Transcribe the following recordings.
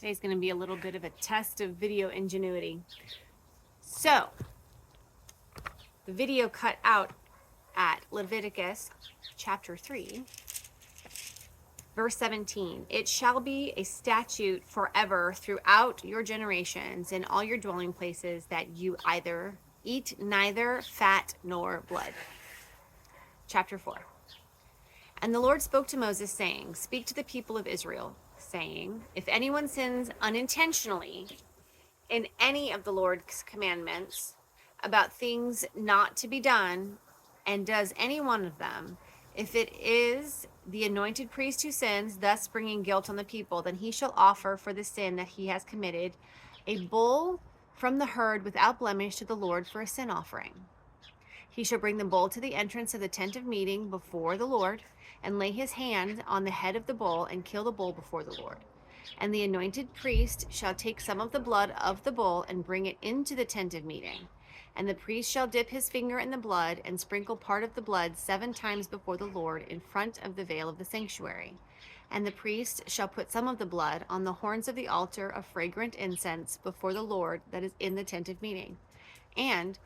Today's going to be a little bit of a test of video ingenuity. So, the video cut out at Leviticus chapter 3, verse 17. It shall be a statute forever throughout your generations in all your dwelling places that you either eat neither fat nor blood. Chapter 4. And the Lord spoke to Moses, saying, Speak to the people of Israel, saying, If anyone sins unintentionally in any of the Lord's commandments about things not to be done, and does any one of them, if it is the anointed priest who sins, thus bringing guilt on the people, then he shall offer for the sin that he has committed a bull from the herd without blemish to the Lord for a sin offering. He shall bring the bull to the entrance of the tent of meeting before the Lord, and lay his hand on the head of the bull, and kill the bull before the Lord. And the anointed priest shall take some of the blood of the bull, and bring it into the tent of meeting. And the priest shall dip his finger in the blood, and sprinkle part of the blood 7 times before the Lord in front of the veil of the sanctuary. And the priest shall put some of the blood on the horns of the altar of fragrant incense before the Lord that is in the tent of meeting. And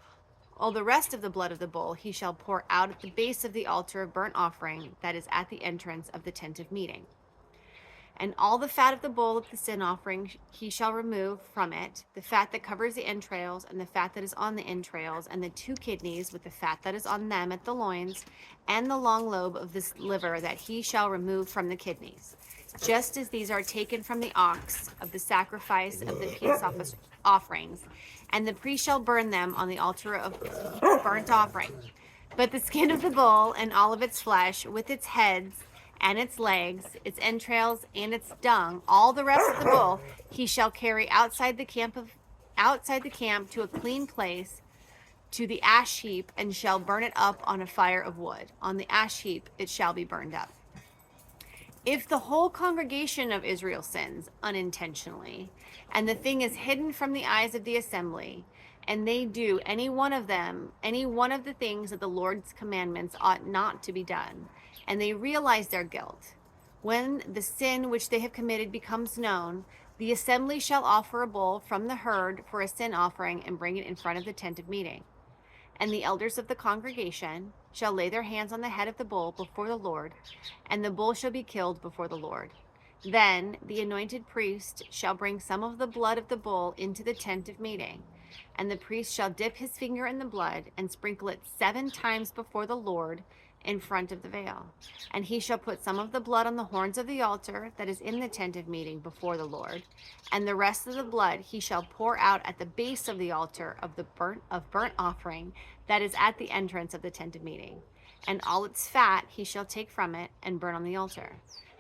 all the rest of the blood of the bull he shall pour out at the base of the altar of burnt offering that is at the entrance of the tent of meeting. And all the fat of the bull of the sin offering he shall remove from it, the fat that covers the entrails, and the fat that is on the entrails, and the 2 kidneys with the fat that is on them at the loins, and the long lobe of the liver that he shall remove from the kidneys, just as these are taken from the ox of the sacrifice of the peace offerings. And the priest shall burn them on the altar of burnt offering. But the skin of the bull and all of its flesh, with its heads and its legs, its entrails and its dung, all the rest of the bull, he shall carry outside the camp to a clean place, to the ash heap, and shall burn it up on a fire of wood. On the ash heap it shall be burned up. If the whole congregation of Israel sins unintentionally, and the thing is hidden from the eyes of the assembly, and they do any one of the things that the Lord's commandments ought not to be done, and they realize their guilt, when the sin which they have committed becomes known, the assembly shall offer a bull from the herd for a sin offering, and bring it in front of the tent of meeting. And the elders of the congregation shall lay their hands on the head of the bull before the Lord, and the bull shall be killed before the Lord. Then the anointed priest shall bring some of the blood of the bull into the tent of meeting, and the priest shall dip his finger in the blood, and sprinkle it 7 times before the Lord in front of the veil. And he shall put some of the blood on the horns of the altar that is in the tent of meeting before the Lord, and the rest of the blood he shall pour out at the base of the altar of burnt offering that is at the entrance of the tent of meeting. And all its fat he shall take from it, and burn on the altar.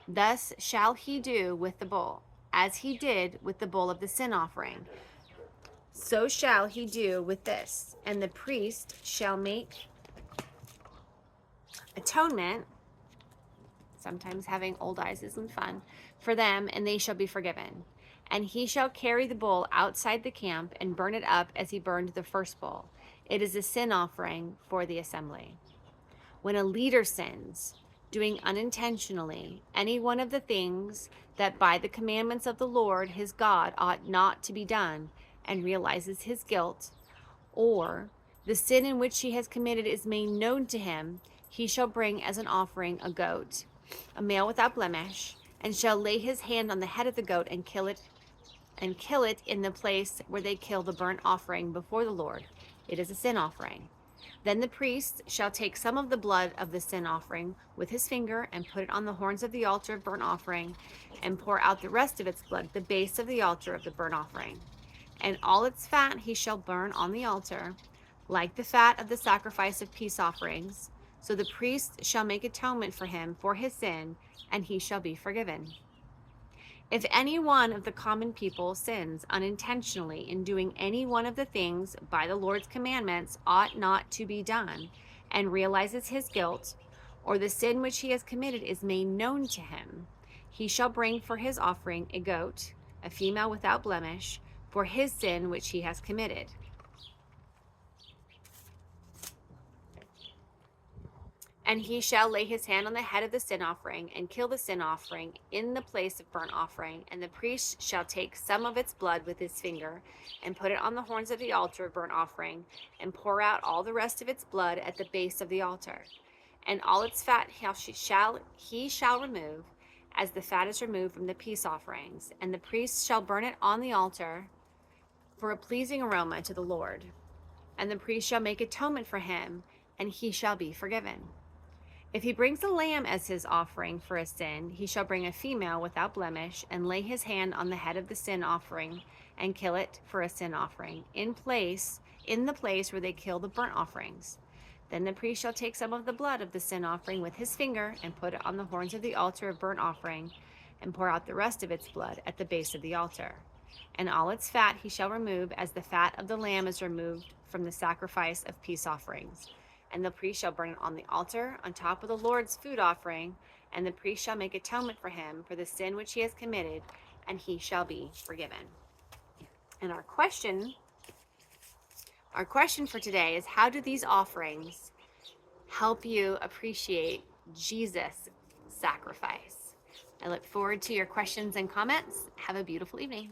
Thus shall he do with the bull, as he did with the bull of the sin offering. So shall he do with this. And the priest shall make atonement, sometimes having old eyes isn't fun, for them, and they shall be forgiven. And he shall carry the bull outside the camp, and burn it up as he burned the first bull. It is a sin offering for the assembly. When a leader sins, doing unintentionally any one of the things that by the commandments of the Lord his God ought not to be done, and realizes his guilt, or the sin in which he has committed is made known to him, he shall bring as an offering a goat, a male without blemish, and shall lay his hand on the head of the goat, and kill it in the place where they kill the burnt offering before the Lord. It is a sin offering. Then the priest shall take some of the blood of the sin offering with his finger, and put it on the horns of the altar of burnt offering, and pour out the rest of its blood at the base of the altar of the burnt offering. And all its fat he shall burn on the altar, like the fat of the sacrifice of peace offerings. So the priest shall make atonement for him for his sin, and he shall be forgiven. If any one of the common people sins unintentionally in doing any one of the things by the Lord's commandments ought not to be done, and realizes his guilt, or the sin which he has committed is made known to him, he shall bring for his offering a goat, a female without blemish, for his sin which he has committed. And he shall lay his hand on the head of the sin offering and kill the sin offering in the place of burnt offering. And the priest shall take some of its blood with his finger and put it on the horns of the altar of burnt offering and pour out all the rest of its blood at the base of the altar. And all its fat he shall remove, as the fat is removed from the peace offerings. And the priest shall burn it on the altar for a pleasing aroma to the Lord. And the priest shall make atonement for him, and he shall be forgiven. If he brings a lamb as his offering for a sin, he shall bring a female without blemish and lay his hand on the head of the sin offering and kill it for a sin offering in the place where they kill the burnt offerings. Then the priest shall take some of the blood of the sin offering with his finger and put it on the horns of the altar of burnt offering and pour out the rest of its blood at the base of the altar. And all its fat he shall remove, as the fat of the lamb is removed from the sacrifice of peace offerings. And the priest shall burn it on the altar on top of the Lord's food offering, and the priest shall make atonement for him for the sin which he has committed, and he shall be forgiven. And our question for today is, how do these offerings help you appreciate Jesus' sacrifice? I look forward to your questions and comments. Have a beautiful evening.